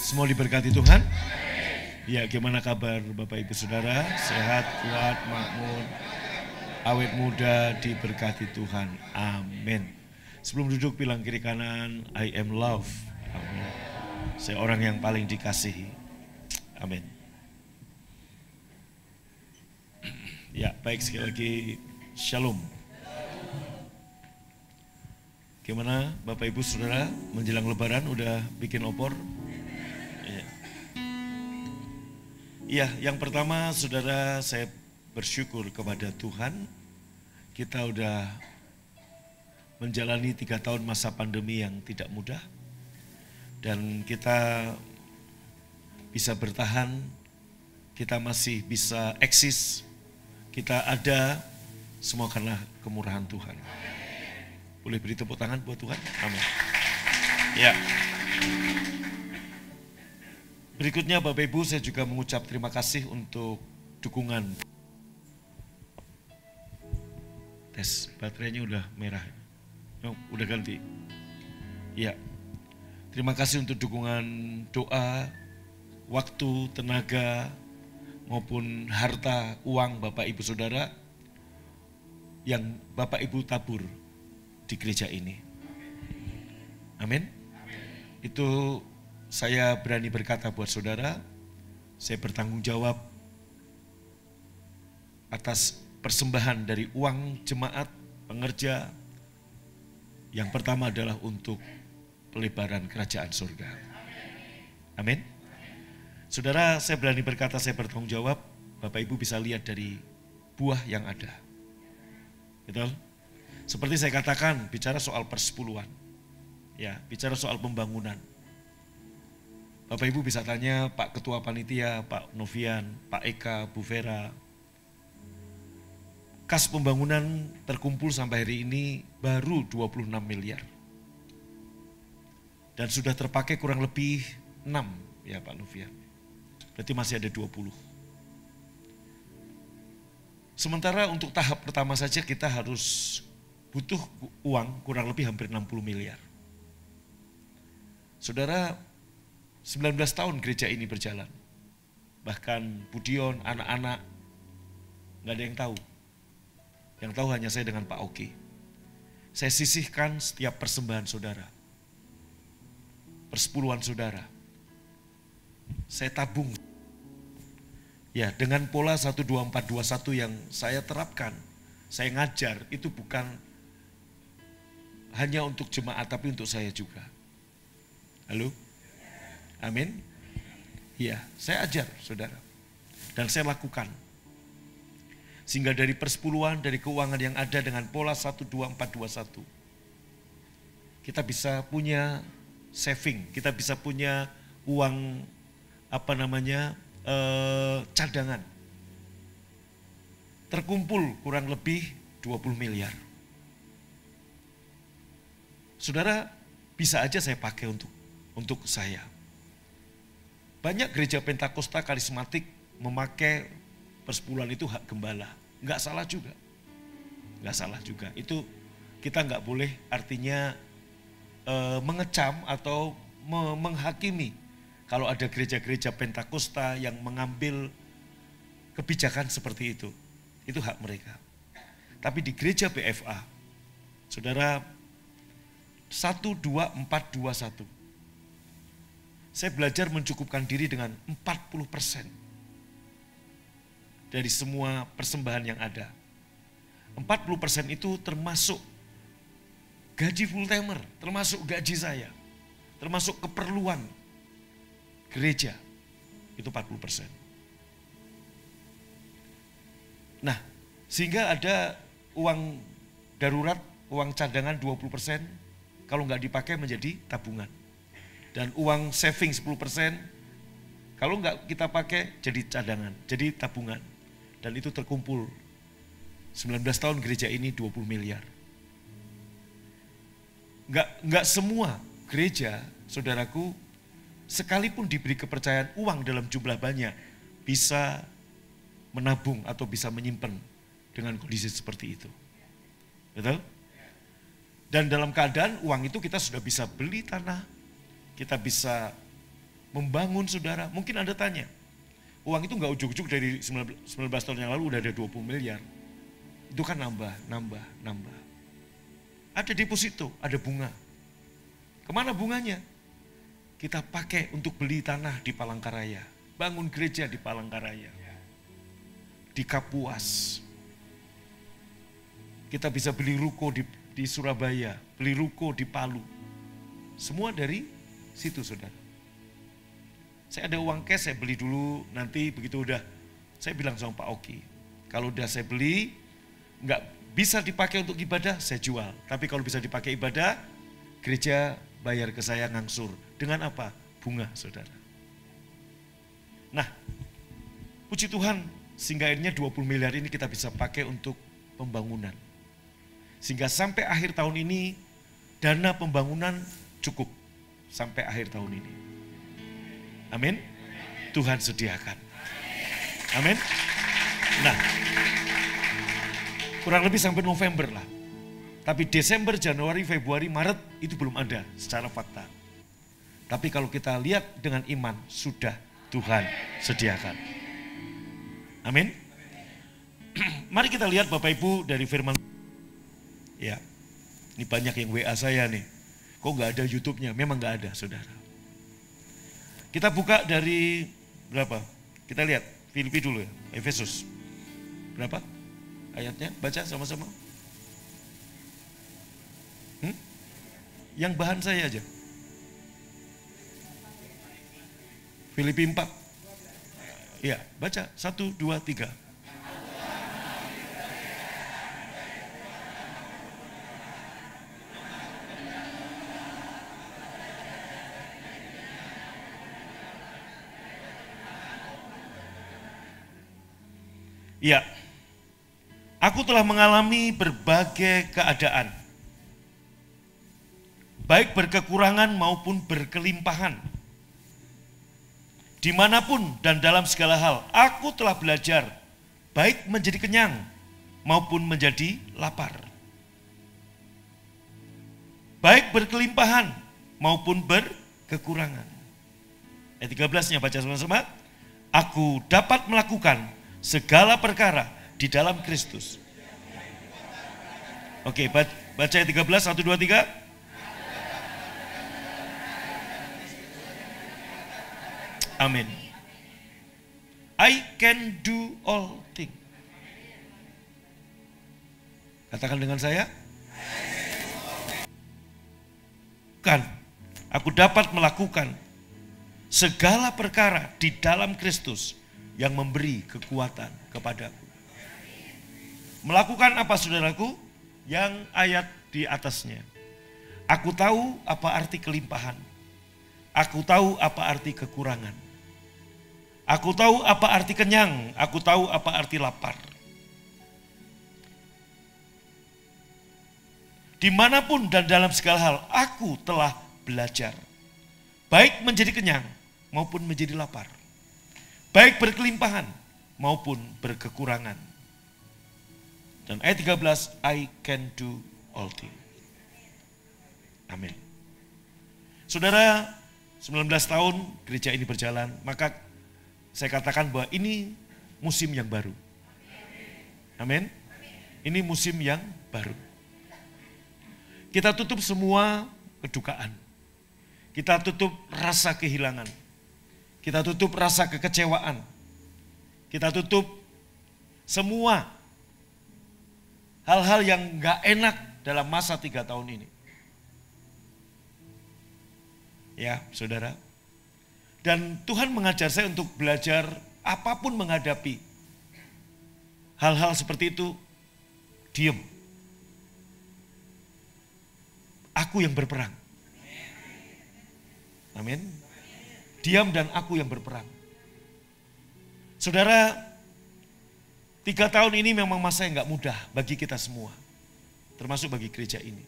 Semua diberkati Tuhan. Ya, gimana kabar Bapak Ibu Saudara? Sehat, kuat, makmur, awet muda, diberkati Tuhan. Amin. Sebelum duduk bilang kiri kanan, I am love. Amin. Saya orang yang paling dikasihi. Amin. Ya, baik, sekali lagi Shalom. Gimana Bapak Ibu Saudara menjelang Lebaran udah bikin opor? Iya, yang pertama Saudara, saya bersyukur kepada Tuhan. Kita udah menjalani 3 tahun masa pandemi yang tidak mudah. Dan kita bisa bertahan, kita masih bisa eksis, kita ada, semua karena kemurahan Tuhan. Boleh beri tepuk tangan buat Tuhan? Amin. Ya. Berikutnya Bapak Ibu, saya juga mengucap terima kasih untuk dukungan. Tes, baterainya udah merah. Oh, udah ganti. Ya. Terima kasih untuk dukungan doa, waktu, tenaga, maupun harta, uang Bapak Ibu Saudara yang Bapak Ibu tabur di gereja ini. Amin. Itu saya berani berkata buat saudara, saya bertanggung jawab atas persembahan dari uang jemaat, pengerja. Yang pertama adalah untuk pelebaran kerajaan surga. Amin. Saudara, saya berani berkata saya bertanggung jawab, Bapak Ibu bisa lihat dari buah yang ada. Betul? Seperti saya katakan, bicara soal persepuluhan, ya, bicara soal pembangunan. Bapak Ibu bisa tanya Pak Ketua Panitia, Pak Novian, Pak Eka, Bu Vera. Kas pembangunan terkumpul sampai hari ini baru 26 miliar. Dan sudah terpakai kurang lebih 6, ya Pak Novian. Berarti masih ada 20. Sementara untuk tahap pertama saja kita harus butuh uang kurang lebih hampir 60 miliar. Saudara, 19 tahun gereja ini berjalan. Bahkan Budion, anak-anak, gak ada yang tahu. Yang tahu hanya saya dengan Pak Oki. Saya sisihkan setiap persembahan saudara. Persepuluhan saudara. Saya tabung. Ya, dengan pola 12421 yang saya terapkan, saya ngajar, itu bukan hanya untuk jemaat, tapi untuk saya juga. Halo? Amin? Iya, saya ajar, saudara. Dan saya lakukan. Sehingga dari persepuluhan, dari keuangan yang ada dengan pola 12421, kita bisa punya saving, kita bisa punya uang, cadangan. Terkumpul kurang lebih 20 miliar. Saudara, bisa aja saya pakai untuk saya. Banyak gereja Pentakosta karismatik memakai persepuluhan itu hak gembala. Enggak salah juga. Enggak salah juga. Itu kita enggak boleh artinya mengecam atau menghakimi kalau ada gereja-gereja Pentakosta yang mengambil kebijakan seperti itu. Itu hak mereka. Tapi di gereja BFA, saudara, 12421. Saya belajar mencukupkan diri dengan 40% dari semua persembahan yang ada. 40% itu termasuk gaji full timer, termasuk gaji saya, termasuk keperluan gereja, itu 40%. Nah, sehingga ada uang darurat, uang cadangan 20%, kalau nggak dipakai menjadi tabungan. Dan uang saving 10%, kalau nggak kita pakai jadi cadangan, jadi tabungan. Dan itu terkumpul 19 tahun gereja ini 20 miliar. Nggak semua gereja, saudaraku, sekalipun diberi kepercayaan uang dalam jumlah banyak, bisa menabung atau bisa menyimpan dengan kondisi seperti itu. Betul? Dan dalam keadaan uang itu kita sudah bisa beli tanah, kita bisa membangun saudara. Mungkin Anda tanya, uang itu nggak ujuk-ujuk dari 19 tahun yang lalu udah ada 20 miliar. Itu kan nambah. Ada deposito, ada bunga. Kemana bunganya? Kita pakai untuk beli tanah di Palangkaraya, bangun gereja di Palangkaraya, di Kapuas. Kita bisa beli ruko di Surabaya, beli ruko di Palu. Semua dari situ, saudara. Saya ada uang cash, saya beli dulu, nanti begitu udah, saya bilang sama Pak Oki, kalau udah saya beli, nggak bisa dipakai untuk ibadah, saya jual. Tapi kalau bisa dipakai ibadah, gereja bayar ke saya ngangsur. Dengan apa? Bunga, saudara. Nah, puji Tuhan, sehingga akhirnya 20 miliar ini kita bisa pakai untuk pembangunan. Sehingga sampai akhir tahun ini, dana pembangunan cukup sampai akhir tahun ini. Amin. Tuhan sediakan. Amin. Nah, kurang lebih sampai November lah. Tapi Desember, Januari, Februari, Maret itu belum ada secara fakta. Tapi kalau kita lihat dengan iman, sudah Tuhan sediakan. Amin. Mari kita lihat Bapak Ibu dari firman. Ya, ini banyak yang WA saya nih. Kok nggak ada YouTube-nya? Memang nggak ada, saudara. Kita buka dari berapa? Kita lihat Filipi dulu ya, Efesus. Berapa ayatnya? Baca sama-sama. Yang bahan saya aja. Filipi 4. Ya, baca. 1, 2, 3. Ya, aku telah mengalami berbagai keadaan, baik berkekurangan maupun berkelimpahan. Dimanapun dan dalam segala hal, aku telah belajar, baik menjadi kenyang maupun menjadi lapar. Baik berkelimpahan maupun berkekurangan. Ayat 13-nya baca sama-sama. Aku dapat melakukan segala perkara di dalam Kristus. Oke, baca ayat 13, 1, 2, 3. Amin. I can do all things. Katakan dengan saya. Kan, aku dapat melakukan segala perkara di dalam Kristus yang memberi kekuatan kepadaku. Melakukan apa, saudaraku? Yang ayat di atasnya. Aku tahu apa arti kelimpahan. Aku tahu apa arti kekurangan. Aku tahu apa arti kenyang. Aku tahu apa arti lapar. Dimanapun dan dalam segala hal, aku telah belajar. Baik menjadi kenyang maupun menjadi lapar. Baik berkelimpahan maupun berkekurangan. Dan ayat 13, I can do all things. Amin. Saudara, 19 tahun gereja ini berjalan, maka saya katakan bahwa ini musim yang baru. Amin. Ini musim yang baru. Kita tutup semua kedukaan. Kita tutup rasa kehilangan. Kita tutup rasa kekecewaan. Kita tutup semua hal-hal yang gak enak dalam masa 3 tahun ini. Ya, saudara. Dan Tuhan mengajar saya untuk belajar apapun menghadapi hal-hal seperti itu, diam. Aku yang berperang. Amin. Diam dan aku yang berperang. Saudara, 3 tahun ini memang masa yang gak mudah bagi kita semua. Termasuk bagi gereja ini.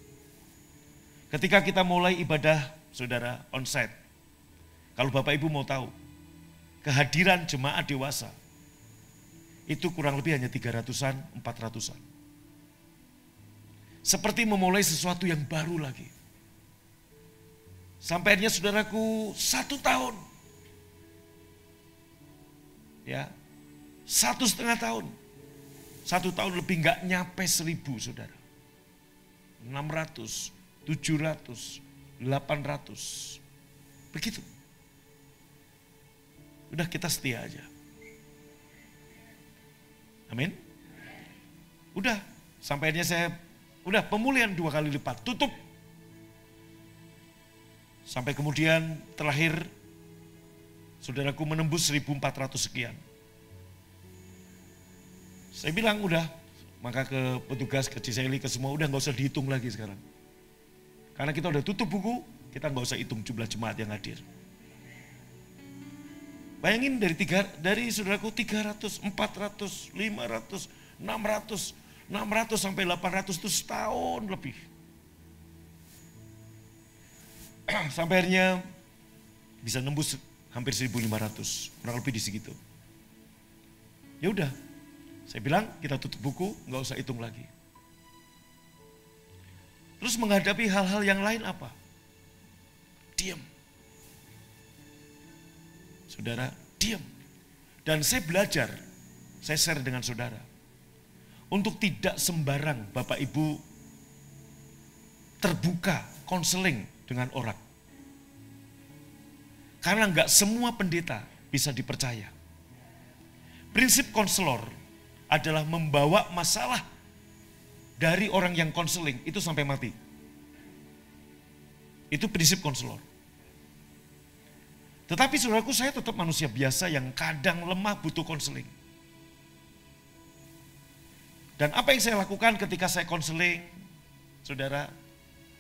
Ketika kita mulai ibadah, saudara, onsite. Kalau Bapak Ibu mau tahu, kehadiran jemaat dewasa itu kurang lebih hanya 300-an, 400-an. Seperti memulai sesuatu yang baru lagi. Sampai akhirnya saudaraku 1 tahun Ya, 1,5 tahun. 1 tahun lebih nggak nyampe 1.000 saudara. 600, 700, 800. Begitu. Udah kita setia aja. Amin. Udah, sampai akhirnya saya, udah pemulihan 2 kali lipat, tutup. Sampai kemudian terakhir, saudaraku menembus 1.400 sekian. Saya bilang udah, maka ke petugas, ke Ciseli, ke semua, udah gak usah dihitung lagi sekarang. Karena kita udah tutup buku, kita gak usah hitung jumlah jemaat yang hadir. Bayangin dari saudaraku 300, 400, 500, 600 sampai 800 itu setahun lebih. Sampai akhirnya bisa nembus hampir 1.500, kurang lebih di segitu. Ya udah, saya bilang kita tutup buku, nggak usah hitung lagi. Terus menghadapi hal-hal yang lain apa? Diam. Saudara, diam. Dan saya belajar, saya share dengan saudara, untuk tidak sembarang Bapak Ibu terbuka konseling dengan orang. Karena enggak semua pendeta bisa dipercaya. Prinsip konselor adalah membawa masalah dari orang yang konseling itu sampai mati. Itu prinsip konselor. Tetapi saudaraku, saya tetap manusia biasa yang kadang lemah butuh konseling. Dan apa yang saya lakukan ketika saya konseling, saudara,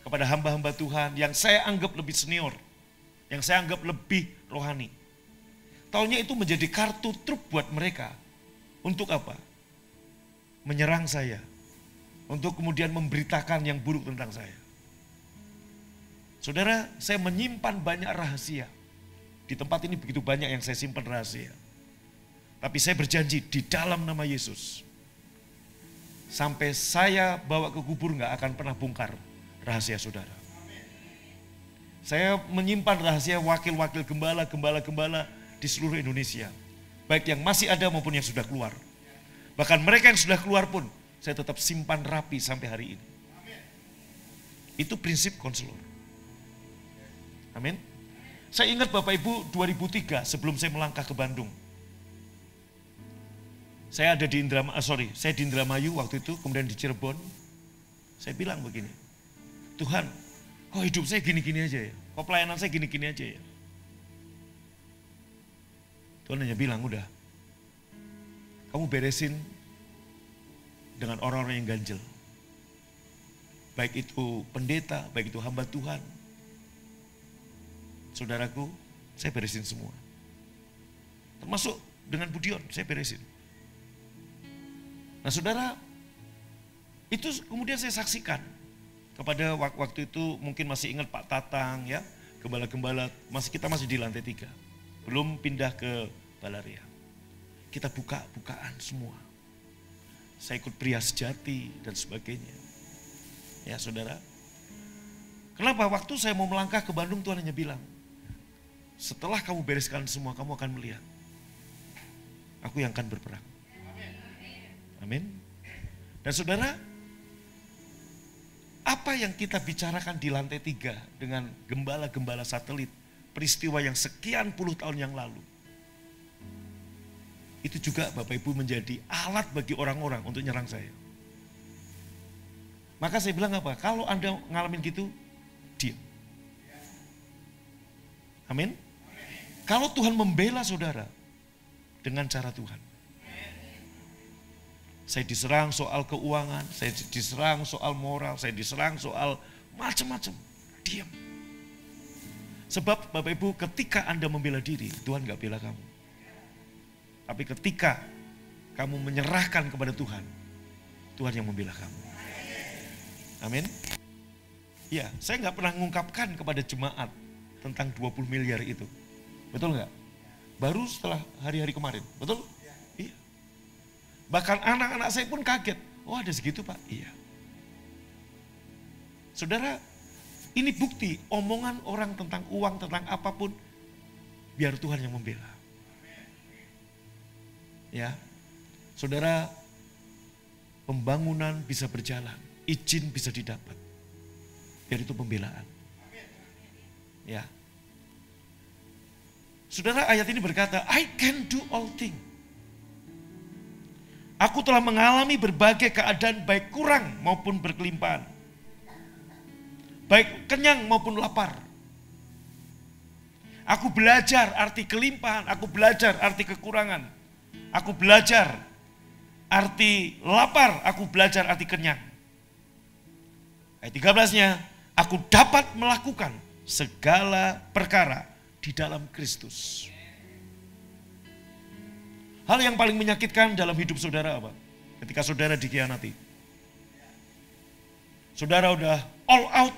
kepada hamba-hamba Tuhan yang saya anggap lebih senior, yang saya anggap lebih rohani. Taunya itu menjadi kartu truf buat mereka. Untuk apa? Menyerang saya. Untuk kemudian memberitakan yang buruk tentang saya. Saudara, saya menyimpan banyak rahasia. Di tempat ini begitu banyak yang saya simpan rahasia. Tapi saya berjanji di dalam nama Yesus, sampai saya bawa ke kubur gak akan pernah bongkar rahasia saudara. Saya menyimpan rahasia wakil-wakil gembala di seluruh Indonesia. Baik yang masih ada maupun yang sudah keluar. Bahkan mereka yang sudah keluar pun saya tetap simpan rapi sampai hari ini. Itu prinsip konselor. Amin. Saya ingat Bapak Ibu 2003 sebelum saya melangkah ke Bandung. Saya ada di Indramayu waktu itu, kemudian di Cirebon. Saya bilang begini, Tuhan, kok hidup saya gini-gini aja ya? Kok pelayanan saya gini-gini aja ya? Tuhan hanya bilang, udah, kamu beresin dengan orang-orang yang ganjel. Baik itu pendeta, baik itu hamba Tuhan. Saudaraku, saya beresin semua. Termasuk dengan Budion, saya beresin. Nah saudara, itu kemudian saya saksikan. Kepada waktu itu mungkin masih ingat Pak Tatang ya, gembala-gembala, kita masih di lantai 3. Belum pindah ke Balaria. Kita bukaan semua. Saya ikut pria sejati dan sebagainya. Ya saudara. Kenapa waktu saya mau melangkah ke Bandung Tuhan hanya bilang, setelah kamu bereskan semua, kamu akan melihat. Aku yang akan berperang. Amin. Dan saudara, apa yang kita bicarakan di lantai 3 dengan gembala-gembala satelit, peristiwa yang sekian puluh tahun yang lalu, itu juga Bapak Ibu menjadi alat bagi orang-orang untuk nyerang saya. Maka saya bilang apa? Kalau Anda ngalamin gitu, diam. Amin. Kalau Tuhan membela saudara dengan cara Tuhan. Saya diserang soal keuangan, saya diserang soal moral, saya diserang soal macam-macam. Diam. Sebab Bapak Ibu, ketika Anda membela diri, Tuhan gak bela kamu. Tapi ketika kamu menyerahkan kepada Tuhan, Tuhan yang membela kamu. Amin. Ya, saya gak pernah mengungkapkan kepada jemaat tentang 20 miliar itu. Betul nggak? Baru setelah hari-hari kemarin, betul? Iya. Bahkan anak-anak saya pun kaget. Oh ada segitu Pak? Iya. Saudara, ini bukti omongan orang tentang uang, tentang apapun, biar Tuhan yang membela. Ya, saudara, pembangunan bisa berjalan, izin bisa didapat. Biar itu pembelaan. Ya. Saudara, ayat ini berkata, I can do all things. Aku telah mengalami berbagai keadaan baik kurang maupun berkelimpahan. Baik kenyang maupun lapar. Aku belajar arti kelimpahan, aku belajar arti kekurangan. Aku belajar arti lapar, aku belajar arti kenyang. Ayat 13-nya, aku dapat melakukan segala perkara di dalam Kristus. Hal yang paling menyakitkan dalam hidup saudara apa? Ketika saudara dikhianati. Saudara udah all out.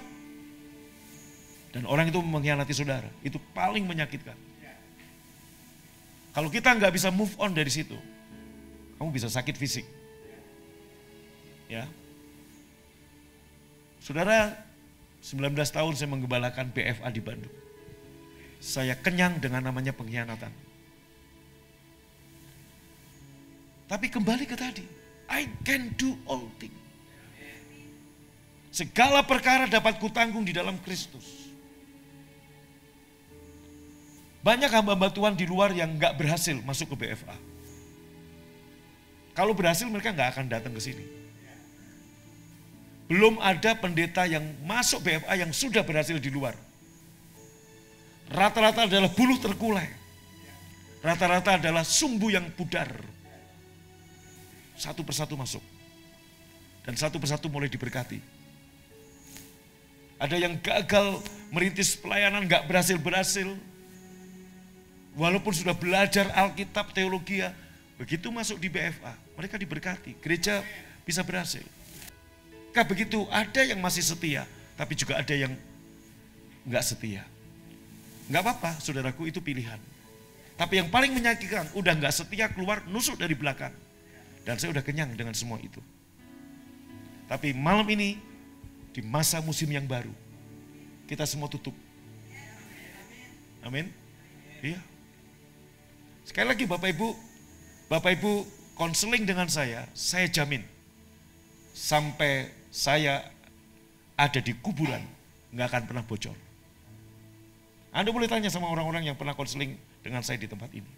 Dan orang itu mengkhianati saudara. Itu paling menyakitkan. Kalau kita nggak bisa move on dari situ, kamu bisa sakit fisik. Ya. Saudara, 19 tahun saya menggembalakan BFA di Bandung. Saya kenyang dengan namanya pengkhianatan. Tapi kembali ke tadi, I can do all things. Segala perkara dapat kutanggung di dalam Kristus. Banyak hamba-hamba Tuhan di luar yang nggak berhasil masuk ke BFA. Kalau berhasil mereka nggak akan datang ke sini. Belum ada pendeta yang masuk BFA yang sudah berhasil di luar. Rata-rata adalah buluh terkulai. Rata-rata adalah sumbu yang pudar. Satu persatu masuk. Dan satu persatu mulai diberkati. Ada yang gagal merintis pelayanan, nggak berhasil-berhasil. Walaupun sudah belajar Alkitab, teologi, begitu masuk di BFA, mereka diberkati, gereja bisa berhasil. Begitu ada yang masih setia, tapi juga ada yang enggak setia. Enggak apa-apa, saudaraku, itu pilihan. Tapi yang paling menyakitkan, udah enggak setia keluar, nusuk dari belakang. Dan saya udah kenyang dengan semua itu. Tapi malam ini, di masa musim yang baru, kita semua tutup. Amin. Iya. Sekali lagi Bapak Ibu konseling dengan saya jamin sampai saya ada di kuburan nggak akan pernah bocor. Anda boleh tanya sama orang-orang yang pernah konseling dengan saya di tempat ini.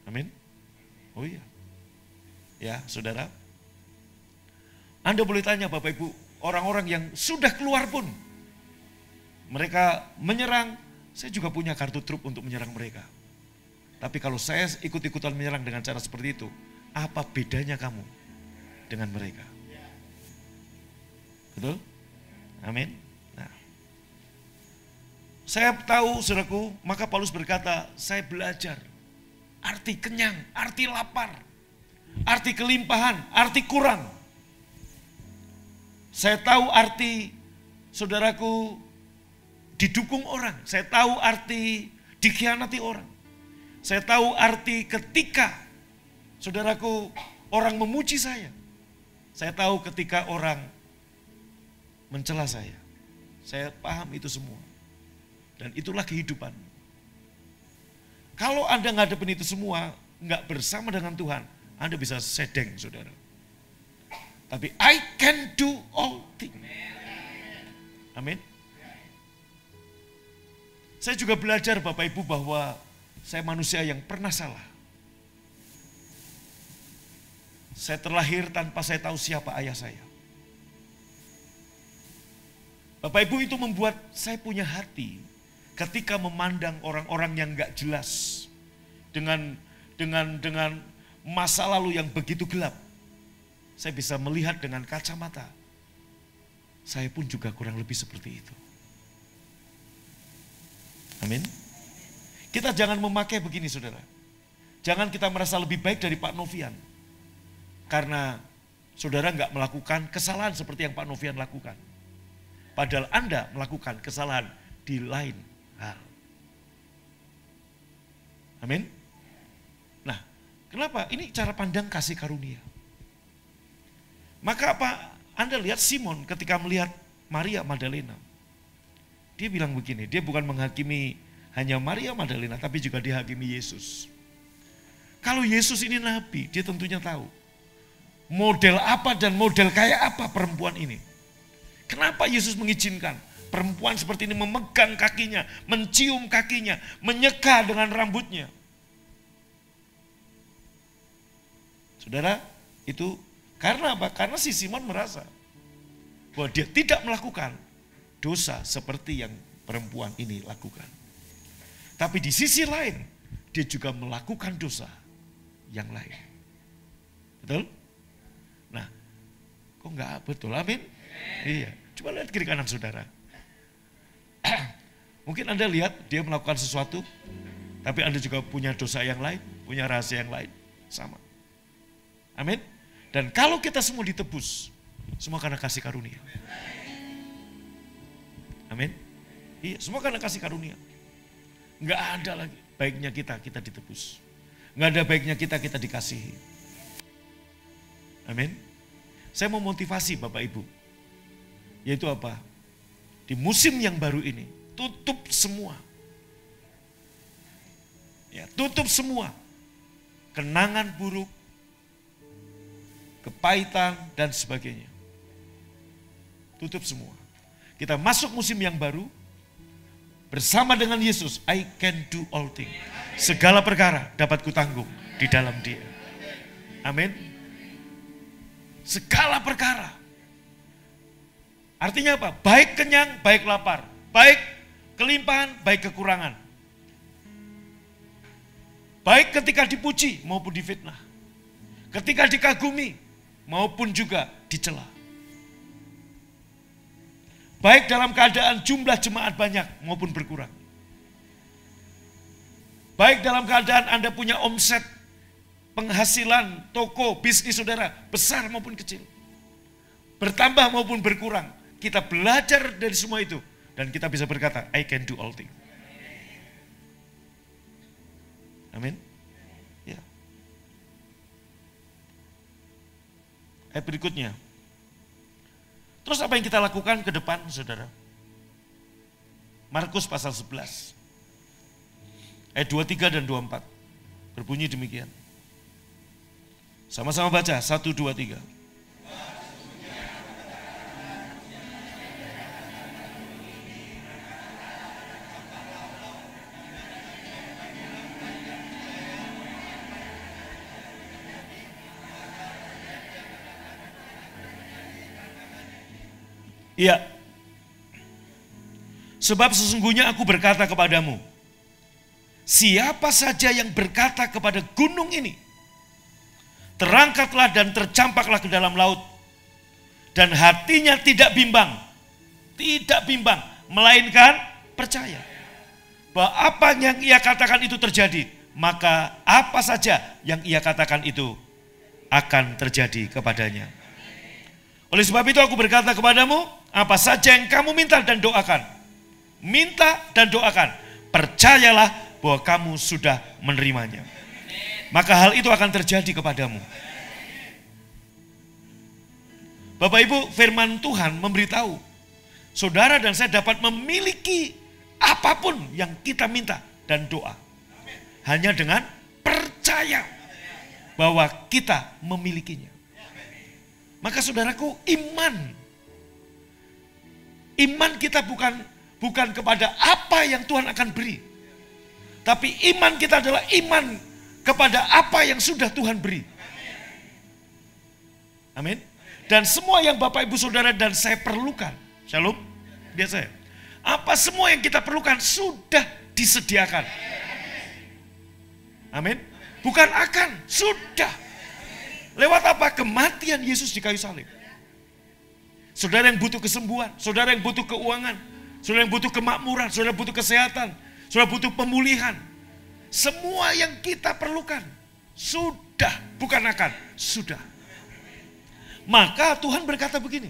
Amin. Oh iya. Ya, saudara. Anda boleh tanya Bapak Ibu, orang-orang yang sudah keluar pun mereka menyerang. Saya juga punya kartu truf untuk menyerang mereka. Tapi kalau saya ikut-ikutan menyerang dengan cara seperti itu, apa bedanya kamu dengan mereka? Betul? Amin. Nah, saya tahu, saudaraku, maka Paulus berkata, saya belajar arti kenyang, arti lapar, arti kelimpahan, arti kurang. Saya tahu arti, saudaraku, didukung orang. Saya tahu arti dikhianati orang. Saya tahu arti ketika, saudaraku, orang memuji saya. Saya tahu ketika orang mencela saya. Saya paham itu semua. Dan itulah kehidupan. Kalau Anda ngadepin itu semua, nggak bersama dengan Tuhan, Anda bisa sedeng, saudara. Tapi I can do all things. Amin. Saya juga belajar Bapak Ibu bahwa saya manusia yang pernah salah. Saya terlahir tanpa saya tahu siapa ayah saya. Bapak Ibu, itu membuat saya punya hati ketika memandang orang-orang yang gak jelas dengan masa lalu yang begitu gelap. Saya bisa melihat dengan kacamata. Saya pun juga kurang lebih seperti itu. Amin. Kita jangan memakai begini, saudara. Jangan kita merasa lebih baik dari Pak Novian. Karena saudara nggak melakukan kesalahan seperti yang Pak Novian lakukan. Padahal Anda melakukan kesalahan di lain hal. Amin. Nah, kenapa? Ini cara pandang kasih karunia. Maka apa? Anda lihat Simon ketika melihat Maria Magdalena. Dia bilang begini, dia bukan menghakimi hanya Maria Magdalena, tapi juga dihakimi Yesus. Kalau Yesus ini nabi, dia tentunya tahu model apa dan model kayak apa perempuan ini. Kenapa Yesus mengizinkan perempuan seperti ini memegang kakinya, mencium kakinya, menyeka dengan rambutnya? Saudara, itu karena apa? Karena si Simon merasa bahwa dia tidak melakukan dosa seperti yang perempuan ini lakukan. Tapi di sisi lain, dia juga melakukan dosa yang lain. Betul? Nah, kok enggak betul? Amin? Iya, coba lihat kiri kanan saudara. Mungkin Anda lihat dia melakukan sesuatu, tapi Anda juga punya dosa yang lain, punya rahasia yang lain. Sama. Amin? Dan kalau kita semua ditebus, semua karena kasih karunia. Amin? Iya, semua karena kasih karunia. Enggak ada lagi baiknya kita ditebus. Enggak ada baiknya kita dikasihi. Amin? Saya mau motivasi Bapak Ibu. Yaitu apa? Di musim yang baru ini, tutup semua. Ya, tutup semua. Kenangan buruk, kepahitan dan sebagainya. Tutup semua. Kita masuk musim yang baru bersama dengan Yesus. I can do all things. Segala perkara dapat kutanggung di dalam Dia. Amin. Segala perkara. Artinya apa? Baik kenyang, baik lapar. Baik kelimpahan, baik kekurangan. Baik ketika dipuji maupun difitnah. Ketika dikagumi maupun juga dicela. Baik dalam keadaan jumlah jemaat banyak maupun berkurang. Baik dalam keadaan Anda punya omset, penghasilan, toko, bisnis saudara, besar maupun kecil. Bertambah maupun berkurang. Kita belajar dari semua itu. Dan kita bisa berkata, I can do all things. Amin. Ya. Ayat berikutnya. Terus apa yang kita lakukan ke depan, saudara? Markus pasal 11. Ayat 23 dan 24. Berbunyi demikian. Sama-sama baca, 1, 2, 3. Iya. Sebab sesungguhnya aku berkata kepadamu, siapa saja yang berkata kepada gunung ini, terangkatlah dan tercampaklah ke dalam laut, dan hatinya tidak bimbang, melainkan percaya bahwa apa yang ia katakan itu terjadi, maka apa saja yang ia katakan itu akan terjadi kepadanya. Oleh sebab itu aku berkata kepadamu, apa saja yang kamu minta dan doakan, percayalah bahwa kamu sudah menerimanya. Maka hal itu akan terjadi kepadamu. Bapak Ibu, firman Tuhan memberitahu, saudara dan saya dapat memiliki apapun yang kita minta dan doa. Hanya dengan percaya bahwa kita memilikinya. Maka saudaraku, iman kita bukan kepada apa yang Tuhan akan beri. Tapi iman kita adalah iman kepada apa yang sudah Tuhan beri. Amin. Dan semua yang Bapak Ibu Saudara dan saya perlukan, shalom, biasa ya. Apa semua yang kita perlukan sudah disediakan. Amin. Bukan akan, sudah. Lewat apa? Kematian Yesus di kayu salib. Saudara yang butuh kesembuhan, saudara yang butuh keuangan, saudara yang butuh kemakmuran, saudara butuh kesehatan, saudara butuh pemulihan. Semua yang kita perlukan sudah, bukan akan, sudah. Maka Tuhan berkata begini,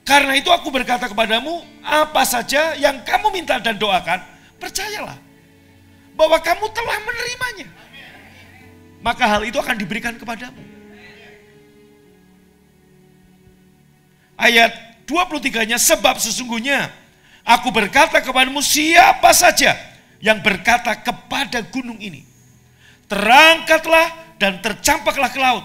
karena itu aku berkata kepadamu, apa saja yang kamu minta dan doakan, percayalah bahwa kamu telah menerimanya. Maka hal itu akan diberikan kepadamu. Ayat 23-nya, sebab sesungguhnya aku berkata kepadamu, siapa saja yang berkata kepada gunung ini, terangkatlah dan tercampaklah ke laut.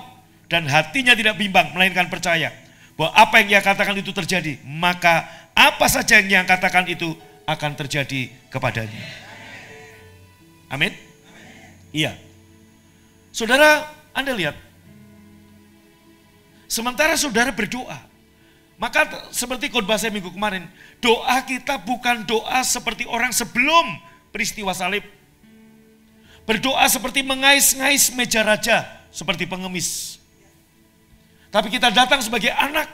Dan hatinya tidak bimbang, melainkan percaya bahwa apa yang ia katakan itu terjadi. Maka apa saja yang ia katakan itu akan terjadi kepadanya. Amin? Iya. Saudara, Anda lihat. Sementara saudara berdoa, maka seperti khotbah saya minggu kemarin, doa kita bukan doa seperti orang sebelum peristiwa salib. Berdoa seperti mengais-ngais meja raja, seperti pengemis. Tapi kita datang sebagai anak,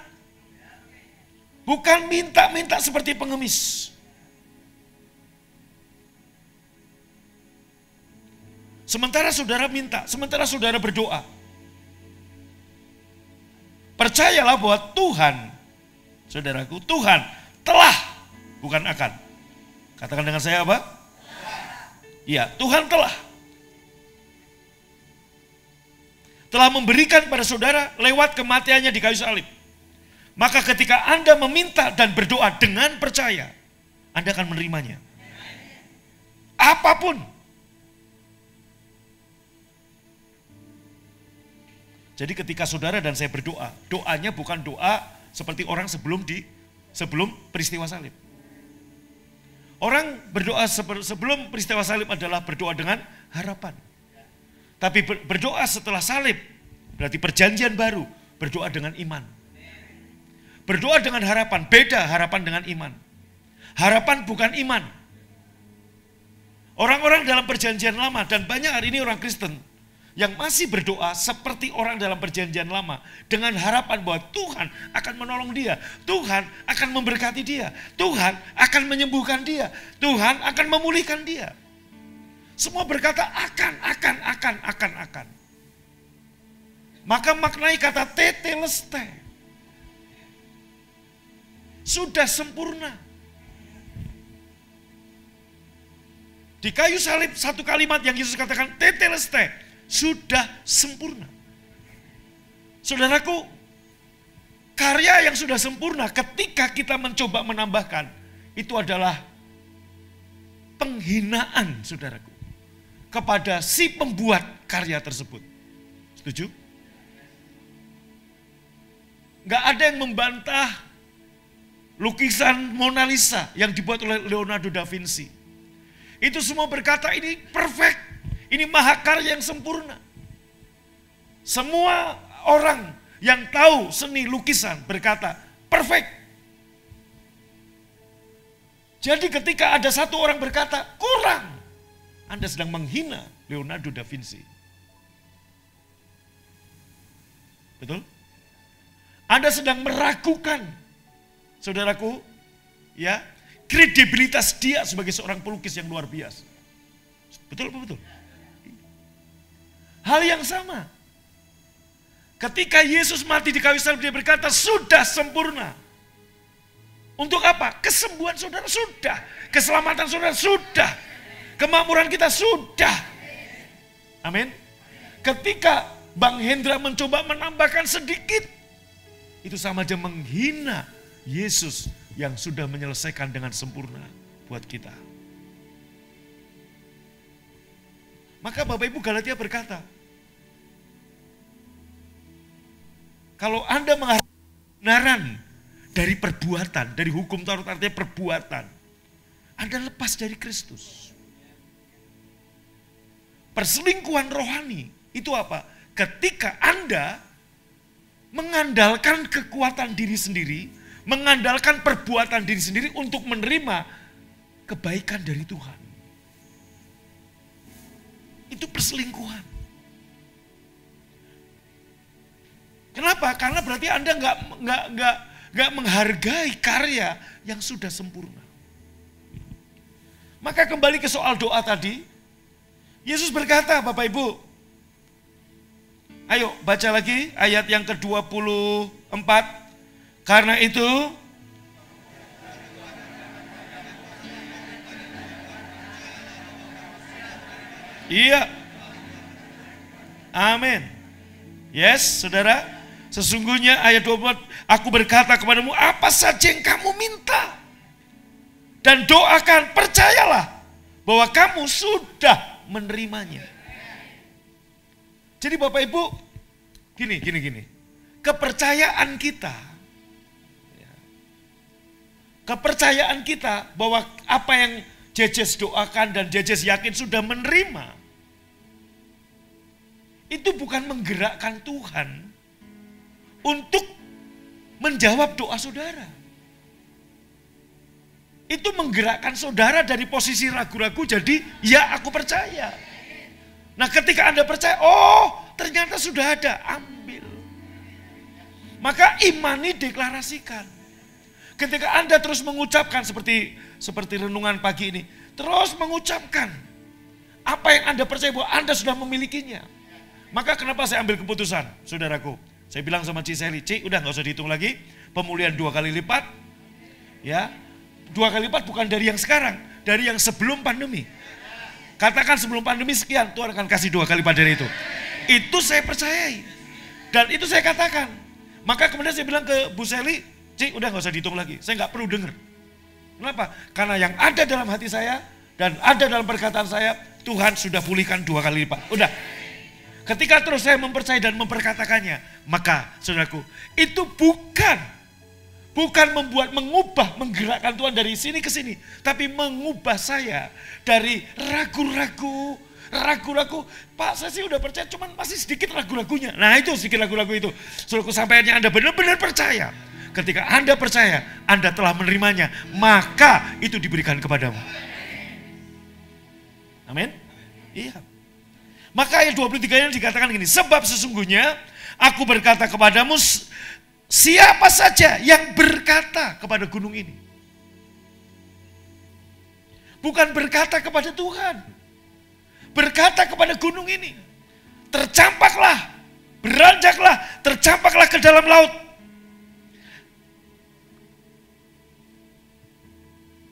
bukan minta-minta seperti pengemis. Sementara saudara minta, sementara saudara berdoa. Percayalah bahwa Tuhan, saudaraku, Tuhan telah, bukan akan. Katakan dengan saya apa? Iya, Tuhan telah memberikan pada saudara lewat kematiannya di kayu salib. Maka ketika Anda meminta dan berdoa dengan percaya, Anda akan menerimanya. Apapun. Jadi ketika saudara dan saya berdoa, doanya bukan doa seperti orang sebelum peristiwa salib. Orang berdoa sebelum peristiwa salib adalah berdoa dengan harapan. Tapi berdoa setelah salib, berarti perjanjian baru, berdoa dengan iman. Berdoa dengan harapan, beda harapan dengan iman. Harapan bukan iman. Orang-orang dalam perjanjian lama, dan banyak hari ini orang Kristen, yang masih berdoa seperti orang dalam perjanjian lama. Dengan harapan bahwa Tuhan akan menolong dia. Tuhan akan memberkati dia. Tuhan akan menyembuhkan dia. Tuhan akan memulihkan dia. Semua berkata akan. Maka maknai kata tetelestai. Sudah sempurna. Di kayu salib satu kalimat yang Yesus katakan tetelestai. Sudah sempurna. Saudaraku, karya yang sudah sempurna ketika kita mencoba menambahkan, itu adalah penghinaan, saudaraku, kepada si pembuat karya tersebut. Setuju? Gak ada yang membantah lukisan Mona Lisa yang dibuat oleh Leonardo da Vinci. Itu semua berkata ini perfect. Ini mahakarya yang sempurna. Semua orang yang tahu seni lukisan berkata, perfect. Jadi ketika ada satu orang berkata, kurang. Anda sedang menghina Leonardo da Vinci. Betul? Anda sedang meragukan, saudaraku, ya, kredibilitas dia sebagai seorang pelukis yang luar biasa. Betul apa betul? Hal yang sama. Ketika Yesus mati di kayu salib, dia berkata, sudah sempurna. Untuk apa? Kesembuhan saudara sudah. Keselamatan saudara sudah. Kemakmuran kita sudah. Amin. Ketika Bang Hendra mencoba menambahkan sedikit, itu sama aja menghina Yesus yang sudah menyelesaikan dengan sempurna buat kita. Maka Bapak Ibu Galatia berkata, kalau Anda mengharapkan kebenaran dari perbuatan, dari hukum Taurat artinya perbuatan, Anda lepas dari Kristus. Perselingkuhan rohani itu apa? Ketika Anda mengandalkan kekuatan diri sendiri, mengandalkan perbuatan diri sendiri untuk menerima kebaikan dari Tuhan. Itu perselingkuhan. Kenapa? Karena berarti Anda nggak menghargai karya yang sudah sempurna. Maka kembali ke soal doa tadi, Yesus berkata, Bapak Ibu, ayo baca lagi ayat yang ke-24. Karena itu, iya, amin. Yes, saudara, sesungguhnya ayat 24, aku berkata kepadamu apa saja yang kamu minta. Dan doakan, percayalah bahwa kamu sudah menerimanya. Jadi Bapak Ibu, gini. Kepercayaan kita bahwa apa yang Jejes doakan dan Jejes yakin sudah menerima, itu bukan menggerakkan Tuhan untuk menjawab doa saudara. Itu menggerakkan saudara dari posisi ragu-ragu jadi ya aku percaya. Nah ketika Anda percaya, oh ternyata sudah ada, ambil. Maka imani deklarasikan. Ketika Anda terus mengucapkan seperti renungan pagi ini, terus mengucapkan apa yang Anda percaya bahwa Anda sudah memilikinya. Maka kenapa saya ambil keputusan, saudaraku? Saya bilang sama Ci Seli, Ci udah gak usah dihitung lagi, pemulihan 2 kali lipat. Ya, 2 kali lipat bukan dari yang sekarang, dari yang sebelum pandemi. Katakan sebelum pandemi sekian, Tuhan akan kasih 2 kali lipat dari itu. Itu saya percayai. Dan itu saya katakan. Maka kemudian saya bilang ke Bu Seli, Ci udah gak usah dihitung lagi, saya gak perlu dengar. Kenapa? Karena yang ada dalam hati saya dan ada dalam perkataan saya, Tuhan sudah pulihkan 2 kali lipat. Udah. Ketika terus saya mempercayai dan memperkatakannya, maka saudaraku, itu bukan mengubah, menggerakkan Tuhan dari sini ke sini, tapi mengubah saya dari ragu-ragu. Pak saya sih udah percaya, cuman masih sedikit ragu-ragunya. Nah itu sedikit ragu-ragu itu. Saudaraku, sampainya Anda benar-benar percaya. Ketika Anda percaya, Anda telah menerimanya, maka itu diberikan kepadamu. Amin? Iya. Maka ayat 23 ini dikatakan gini, sebab sesungguhnya aku berkata kepadamu, siapa saja yang berkata kepada gunung ini. Bukan berkata kepada Tuhan. Berkata kepada gunung ini. Tercampaklah, beranjaklah, tercampaklah ke dalam laut.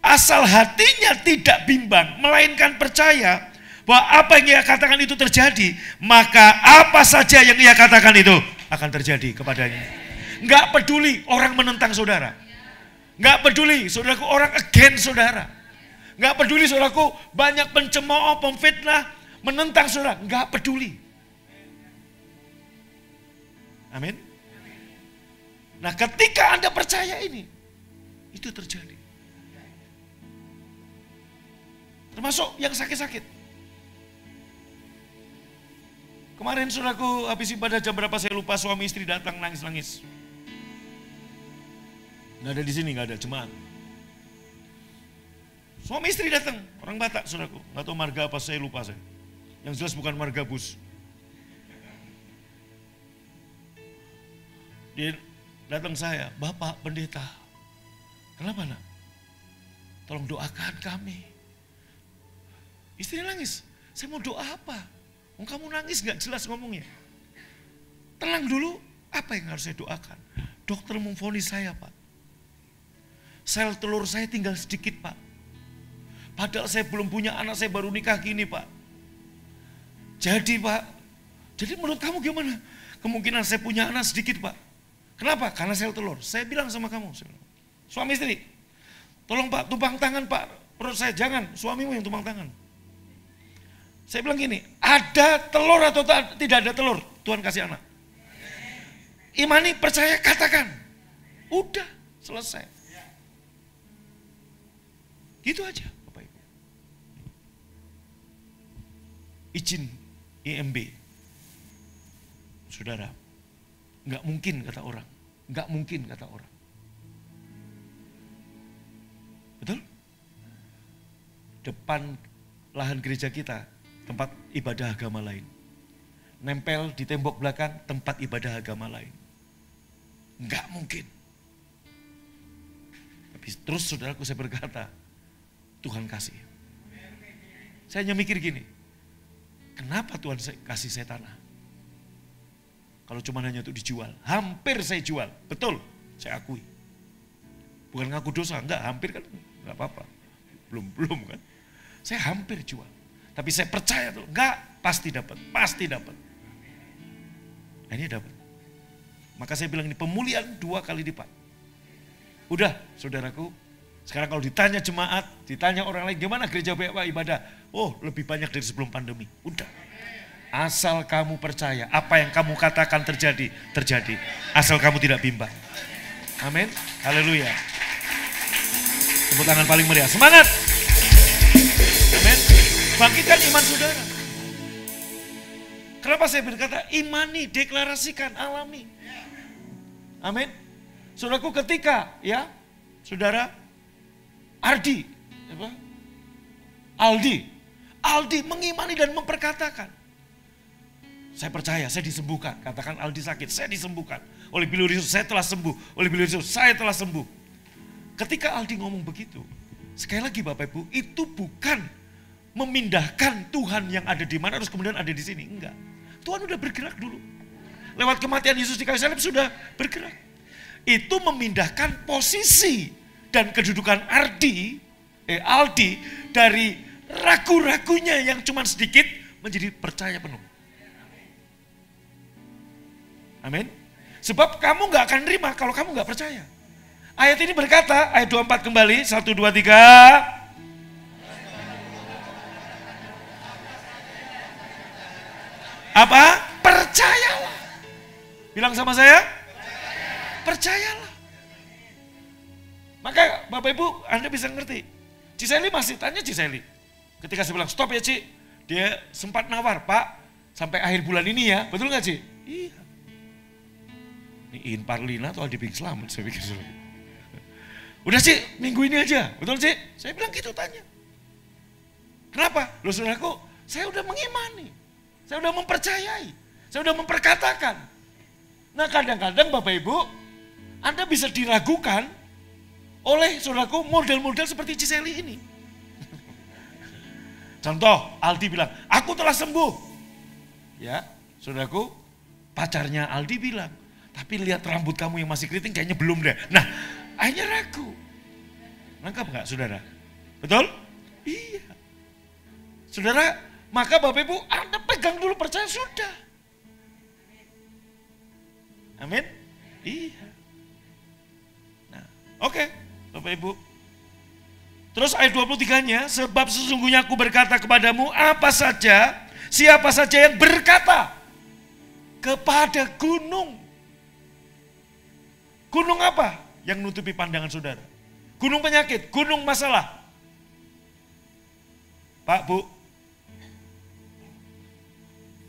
Asal hatinya tidak bimbang, melainkan percaya bahwa apa yang ia katakan itu terjadi, maka apa saja yang ia katakan itu akan terjadi kepadanya. Enggak peduli orang menentang saudara. Enggak peduli saudaraku orang against saudara. Enggak peduli saudaraku banyak pencemooh, pemfitnah menentang saudara. Enggak peduli. Amin. Nah ketika Anda percaya ini, itu terjadi. Termasuk yang sakit-sakit. Kemarin saudaraku habis ibadah jam berapa saya lupa, suami istri datang nangis-nangis. Nggak ada di sini, nggak ada jemaat. Suami istri datang, orang Batak saudaraku. Nggak tahu marga apa, saya lupa saya. Yang jelas bukan marga bus. Dia datang saya, Bapak pendeta. Kenapa nak? Tolong doakan kami. Istri nangis, saya mau doa apa? Kamu nangis gak jelas ngomongnya. Tenang dulu, apa yang harus saya doakan? Dokter memvonis saya Pak. Sel telur saya tinggal sedikit Pak. Padahal saya belum punya anak, saya baru nikah gini Pak. Jadi Pak, jadi menurut kamu gimana? Kemungkinan saya punya anak sedikit Pak. Kenapa? Karena sel telur. Saya bilang sama kamu, suami istri, tolong Pak, tumpang tangan Pak. Perut saya, jangan, suamimu yang tumpang tangan. Saya bilang gini, ada telur atau tidak ada telur, Tuhan kasih anak. Imani, percaya, katakan. Udah, selesai. Gitu aja, Bapak Ibu. Izin IMB. Saudara, nggak mungkin kata orang. Nggak mungkin kata orang. Betul? Depan lahan gereja kita, tempat ibadah agama lain. Nempel di tembok belakang tempat ibadah agama lain. Enggak mungkin. Tapi terus saudaraku saya berkata, Tuhan kasih. Saya hanya mikir gini, kenapa Tuhan kasih saya tanah? Kalau cuma hanya untuk dijual, hampir saya jual. Betul, saya akui. Bukan ngaku dosa, enggak, hampir kan, enggak apa-apa. Belum kan. Saya hampir jual. Tapi saya percaya tuh, enggak, pasti dapat. Nah, ini dapat. Maka saya bilang ini pemulihan 2 kali lipat. Udah, saudaraku. Sekarang kalau ditanya jemaat, ditanya orang lain, gimana gereja BPA ibadah? Oh, lebih banyak dari sebelum pandemi. Udah. Asal kamu percaya, apa yang kamu katakan terjadi, terjadi. Asal kamu tidak bimbang. Amin. Haleluya. Tepuk tangan paling meriah. Semangat. Amin. Bangkitkan iman saudara. Kenapa saya berkata imani, deklarasikan, alami. Amin. Saudaraku, ketika ya, saudara Aldi mengimani dan memperkatakan. Saya percaya, saya disembuhkan. Katakan Aldi sakit, saya disembuhkan. Oleh bilur Yesus saya telah sembuh. Oleh bilur Yesus saya telah sembuh. Ketika Aldi ngomong begitu, sekali lagi Bapak Ibu, itu bukan memindahkan Tuhan yang ada di mana terus kemudian ada di sini. Enggak. Tuhan udah bergerak dulu. Lewat kematian Yesus di kayu salib sudah bergerak. Itu memindahkan posisi dan kedudukan Aldi dari ragu-ragunya yang cuma sedikit menjadi percaya penuh. Amin. Sebab kamu gak akan nerima kalau kamu gak percaya. Ayat ini berkata, ayat 24 kembali, 1, 2, 3. Apa? Percayalah. Bilang sama saya. Percayalah. Maka Bapak Ibu, Anda bisa ngerti. Ciseli masih tanya Ciseli. Ketika saya bilang, stop ya Ci. Dia sempat nawar, Pak, sampai akhir bulan ini ya. Betul gak Ci? Iya. Ini In Parlina atau Aldi Bing Slamet, saya pikir. Udah Ci, minggu ini aja. Betul Ci? Saya bilang gitu tanya. Kenapa? Loh saudaraku, saya udah mengimani. Saya udah mempercayai. Saya udah memperkatakan. Nah kadang-kadang Bapak Ibu, Anda bisa diragukan oleh saudaraku model-model seperti Ciseli ini. Contoh, Aldi bilang, aku telah sembuh. Ya, saudaraku, pacarnya Aldi bilang, tapi lihat rambut kamu yang masih keriting kayaknya belum deh. Nah, akhirnya ragu. Nangkap nggak saudara? Betul? Iya. Saudara, maka Bapak Ibu, Anda pegang dulu percaya sudah. Amin? Iya. Nah, oke, Bapak Ibu. Terus ayat 23-nya, sebab sesungguhnya aku berkata kepadamu apa saja, siapa saja yang berkata kepada gunung. Gunung apa yang nutupi pandangan saudara? Gunung penyakit, gunung masalah. Pak, Bu,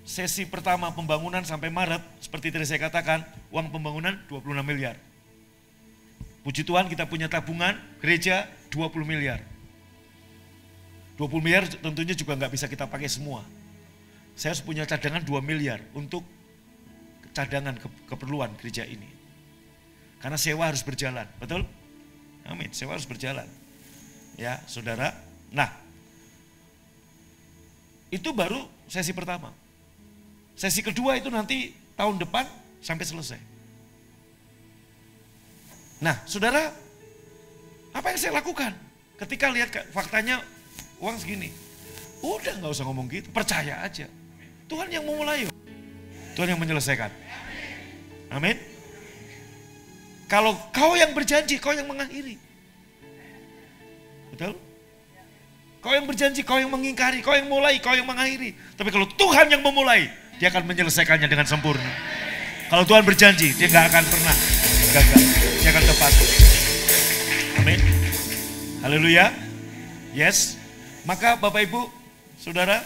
sesi pertama pembangunan sampai Maret, seperti tadi saya katakan, uang pembangunan 26 miliar. Puji Tuhan kita punya tabungan gereja 20 miliar. 20 miliar tentunya juga nggak bisa kita pakai semua. Saya harus punya cadangan 2 miliar untuk cadangan keperluan gereja ini. Karena sewa harus berjalan, betul? Amin, sewa harus berjalan. Ya, saudara. Nah, itu baru sesi pertama. Sesi kedua itu nanti tahun depan sampai selesai. Nah, saudara, apa yang saya lakukan? Ketika lihat faktanya uang segini, udah gak usah ngomong gitu, percaya aja. Tuhan yang memulai, Tuhan yang menyelesaikan. Amin. Kalau kau yang berjanji, kau yang mengakhiri. Betul? Kau yang berjanji, kau yang mengingkari, kau yang mulai, kau yang mengakhiri. Tapi kalau Tuhan yang memulai, dia akan menyelesaikannya dengan sempurna. Kalau Tuhan berjanji, dia gak akan pernah gagal. Dia akan tepat. Amin. Haleluya. Yes. Maka Bapak Ibu, Saudara,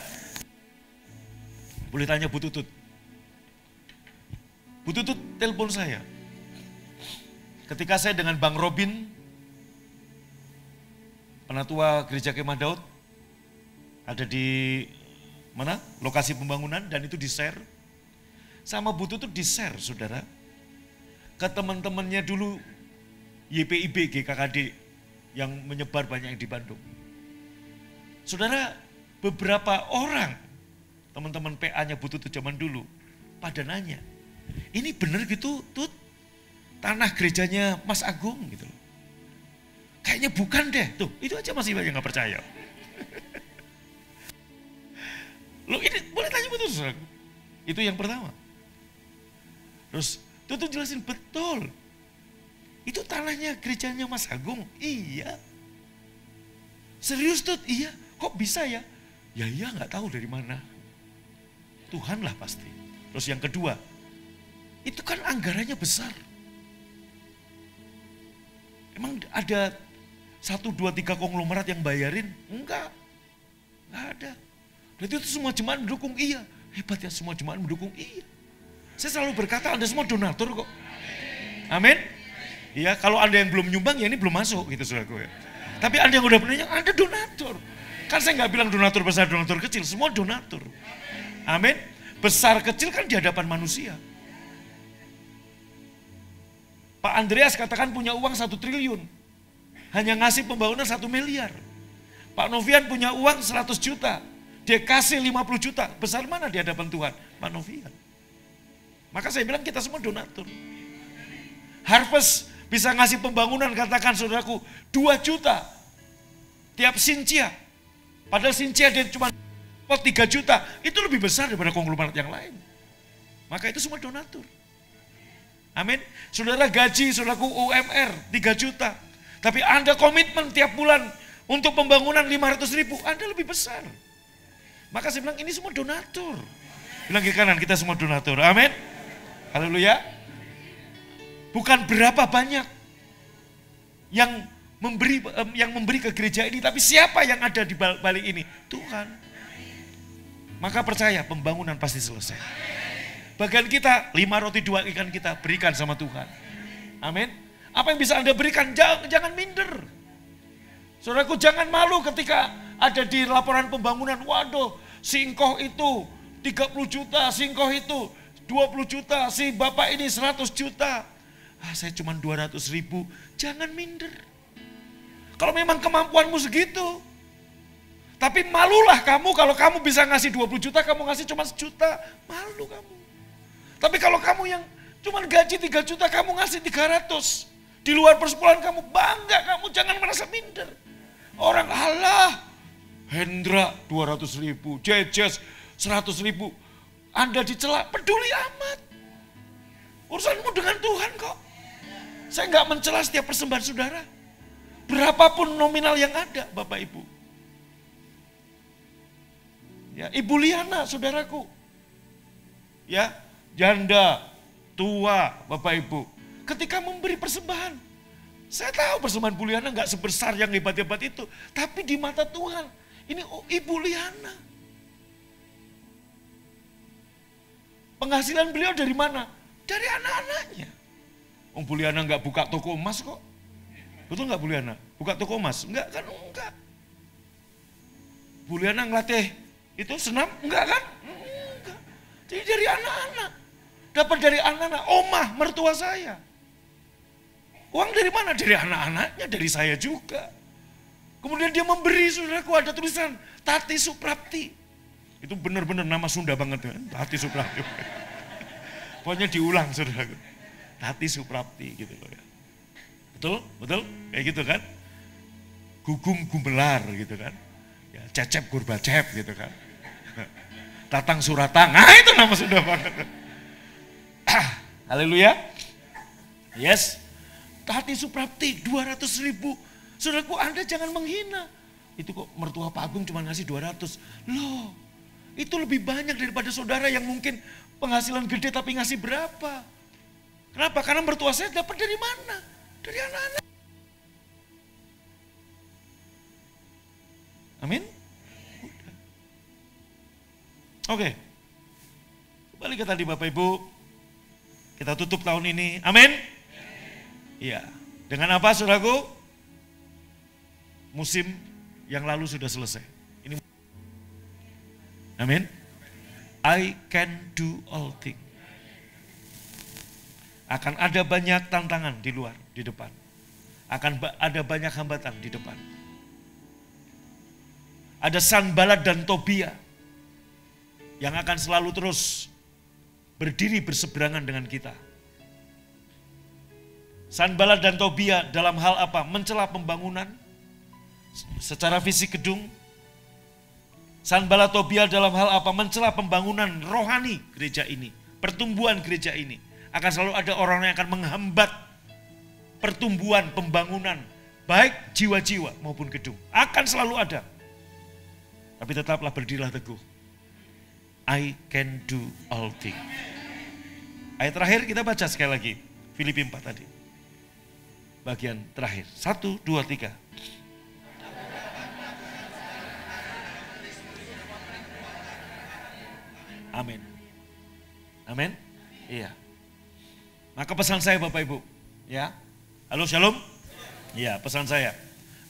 boleh tanya Bu Tutut. Bu Tutut telepon saya. Ketika saya dengan Bang Robin, penatua Gereja Kemah Daud, ada di mana? Lokasi pembangunan dan itu di-share. Sama Bu Tutut di-share, saudara. Ke teman-temannya dulu YPIB, GKKD yang menyebar banyak di Bandung. Saudara, beberapa orang, teman-teman PA-nya Bu Tutut zaman dulu, pada nanya, ini benar gitu Tut? Tanah gerejanya Mas Agung gitu loh. Kayaknya bukan deh. Tuh, itu aja masih banyak gak percaya. Loh ini boleh tanya betul saudara. Itu yang pertama. Terus Tuh jelasin betul. Itu tanahnya gerejanya Mas Agung. Iya. Serius Tut? Iya. Kok bisa ya? Ya iya gak tahu dari mana. Tuhan lah pasti. Terus yang kedua, itu kan anggarannya besar. Emang ada 1, 2, 3 konglomerat yang bayarin? Enggak ada. Berarti itu semua jemaat mendukung? Iya. Hebat ya, semua jemaat mendukung? Iya. Saya selalu berkata Anda semua donatur kok. Amin. Iya, kalau Anda yang belum nyumbang ya ini belum masuk gitu saudaraku ya. Tapi Anda yang udah punya, Anda donatur. Kan saya nggak bilang donatur besar, donatur kecil, semua donatur. Amin. Besar kecil kan di hadapan manusia. Pak Andreas katakan punya uang 1 triliun. Hanya ngasih pembangunan 1 miliar. Pak Novian punya uang 100 juta. Dia kasih 50 juta. Besar mana di hadapan Tuhan? Pak Novian. Maka saya bilang kita semua donatur. Harvest bisa ngasih pembangunan, katakan saudaraku, 2 juta. Tiap Sincia. Padahal Sincia dia cuma 3 juta. Itu lebih besar daripada konglomerat yang lain. Maka itu semua donatur. Amin. Saudara gaji, saudaraku UMR 3 juta. Tapi Anda komitmen tiap bulan untuk pembangunan 500 ribu, Anda lebih besar. Maka saya bilang ini semua donatur. Bilang ke kanan, kita semua donatur. Amin. Haleluya. Bukan berapa banyak yang memberi ke gereja ini, tapi siapa yang ada di balik ini? Tuhan. Maka percaya pembangunan pasti selesai. Bagian kita 5 roti 2 ikan kita berikan sama Tuhan. Amin. Apa yang bisa Anda berikan? Jangan minder. Saudaraku, jangan malu ketika ada di laporan pembangunan. Waduh, si engkoh itu 30 juta, si engkoh itu 20 juta, si bapak ini 100 juta. Saya cuma 200 ribu, jangan minder. Kalau memang kemampuanmu segitu. Tapi malulah kamu kalau kamu bisa ngasih 20 juta, kamu ngasih cuma 1 juta. Malu kamu. Tapi kalau kamu yang cuma gaji 3 juta, kamu ngasih 300. Di luar persepuluhan kamu bangga, kamu jangan merasa minder. Orang Allah, Hendra 200 ribu, Jejes 100 ribu. Anda dicela, peduli amat. Urusanmu dengan Tuhan kok. Saya nggak mencela setiap persembahan saudara. Berapapun nominal yang ada, Bapak Ibu. Ya, Ibu Liana, saudaraku. Ya, janda, tua, Bapak Ibu. Ketika memberi persembahan, saya tahu persembahan Bu Liana nggak sebesar yang hebat-hebat itu. Tapi di mata Tuhan, ini Ibu Liana. Penghasilan beliau dari mana? Dari anak-anaknya. Bu Liana nggak buka toko emas kok. Betul nggak Bu Liana? Buka toko emas? Enggak kan? Enggak. Bu Liana ngelatih itu senam? Enggak kan? Enggak. Jadi dari anak-anak. Dapat dari anak-anak. Omah mertua saya. Uang dari mana? Dari anak-anaknya, dari saya juga. Kemudian dia memberi, saudaraku, ada tulisan Tati Suprapti. Itu benar-benar nama Sunda banget kan? Tati Suprapti. Pokoknya diulang, saudaraku. Tati Suprapti gitu loh ya. Betul? Betul? Kayak gitu kan? Gugum Gumelar gitu kan. Ya, Cecep Gurbacep gitu kan. Tatang Suratang. Nah itu nama Sunda banget. Haleluya. Yes. Tati Suprapti 200 ribu. Saudaraku, Anda jangan menghina. Itu kok mertua Pak Agung cuma ngasih 200. Loh, itu lebih banyak daripada saudara yang mungkin penghasilan gede tapi ngasih berapa. Kenapa? Karena mertua saya dapat dari mana? Dari anak-anak. Amin? Oke. Kembali ke tadi Bapak Ibu. Kita tutup tahun ini. Amin? Iya. Dengan apa saudaraku? Musim yang lalu sudah selesai. Ini. Amin? I can do all things. Akan ada banyak tantangan di luar, di depan. Akan ada banyak hambatan di depan. Ada Sanbalat dan Tobia yang akan selalu terus berdiri berseberangan dengan kita. Sanbalat dan Tobia dalam hal apa? Mencela pembangunan secara fisik gedung. Sanbalat Tobia dalam hal apa? Mencela pembangunan rohani gereja ini, pertumbuhan gereja ini. Akan selalu ada orang yang akan menghambat pertumbuhan pembangunan, baik jiwa-jiwa maupun gedung. Akan selalu ada. Tapi tetaplah berdirilah teguh. I can do all things. Ayat terakhir kita baca sekali lagi. Filipi 4 tadi. Bagian terakhir. 1, 2, 3. Amin. Amin. Iya. Maka pesan saya Bapak Ibu. Ya. Halo Shalom. Iya, pesan saya.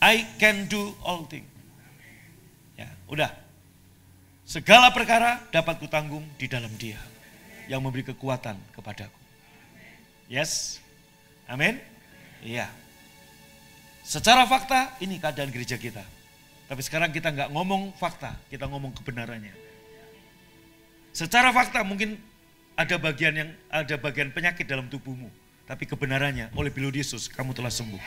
I can do all things. Ya, udah. Segala perkara dapat kutanggung di dalam Dia yang memberi kekuatan kepadaku. Yes? Amin? Iya. Secara fakta ini keadaan gereja kita. Tapi sekarang kita nggak ngomong fakta, kita ngomong kebenarannya. Secara fakta mungkin ada bagian penyakit dalam tubuhmu, tapi kebenarannya oleh bilur Yesus kamu telah sembuh.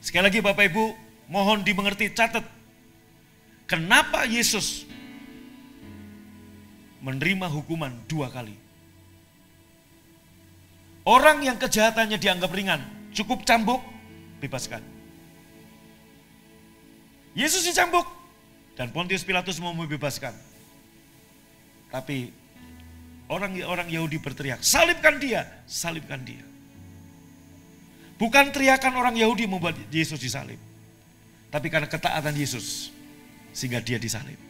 Sekali lagi Bapak Ibu, mohon dimengerti, catat. Kenapa Yesus menerima hukuman 2 kali? Orang yang kejahatannya dianggap ringan, cukup cambuk, bebaskan. Yesus dicambuk dan Pontius Pilatus mau membebaskan. Tapi orang Yahudi berteriak, salibkan dia, salibkan dia. Bukan teriakan orang Yahudi membuat Yesus disalib. Tapi karena ketaatan Yesus, sehingga dia disalib.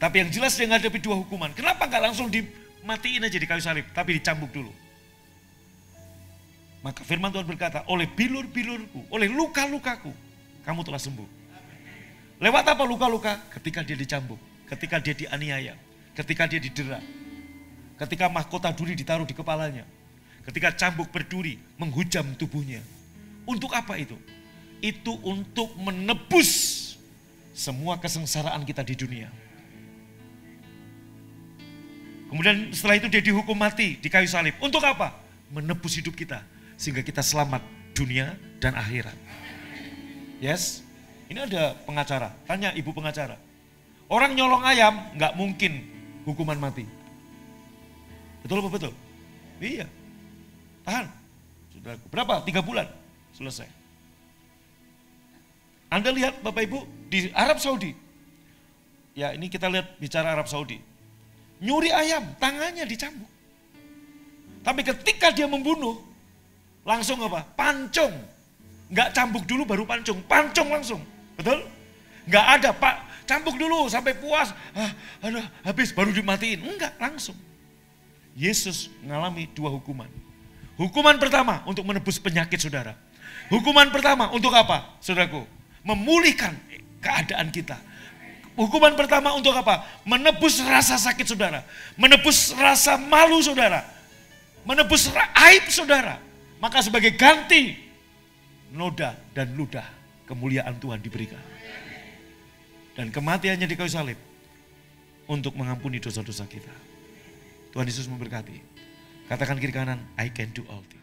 Tapi yang jelas dia menghadapi 2 hukuman. Kenapa enggak langsung dimatiin aja di kayu salib, tapi dicambuk dulu. Maka firman Tuhan berkata, oleh bilur-bilurku, oleh luka-lukaku, kamu telah sembuh. Lewat apa luka-luka? Ketika dia dicambuk, ketika dia dianiaya, ketika dia didera, ketika mahkota duri ditaruh di kepalanya, ketika cambuk berduri menghujam tubuhnya. Untuk apa itu? Itu untuk menebus semua kesengsaraan kita di dunia. Kemudian setelah itu dia dihukum mati di kayu salib. Untuk apa? Menebus hidup kita sehingga kita selamat dunia dan akhirat. Yes? Ini ada pengacara, tanya ibu pengacara. Orang nyolong ayam nggak mungkin hukuman mati. Betul apa betul? Iya. Tahan. Sudah berapa? 3 bulan. Selesai. Anda lihat Bapak Ibu di Arab Saudi. Ya ini kita lihat bicara Arab Saudi. Nyuri ayam, tangannya dicambuk. Tapi ketika dia membunuh, langsung apa? Pancung. Nggak cambuk dulu baru pancung. Pancung langsung. Betul? Nggak ada, Pak. Cambuk dulu sampai puas. Aduh, habis baru dimatiin. Enggak, langsung. Yesus mengalami 2 hukuman. Hukuman pertama untuk menebus penyakit saudara. Hukuman pertama untuk apa, saudaraku? Memulihkan keadaan kita. Hukuman pertama untuk apa? Menebus rasa sakit saudara. Menebus rasa malu saudara. Menebus aib saudara. Maka sebagai ganti, noda dan ludah kemuliaan Tuhan diberikan. Dan kematiannya di kayu salib untuk mengampuni dosa-dosa kita. Tuhan Yesus memberkati. Katakan kiri kanan, I can do all things.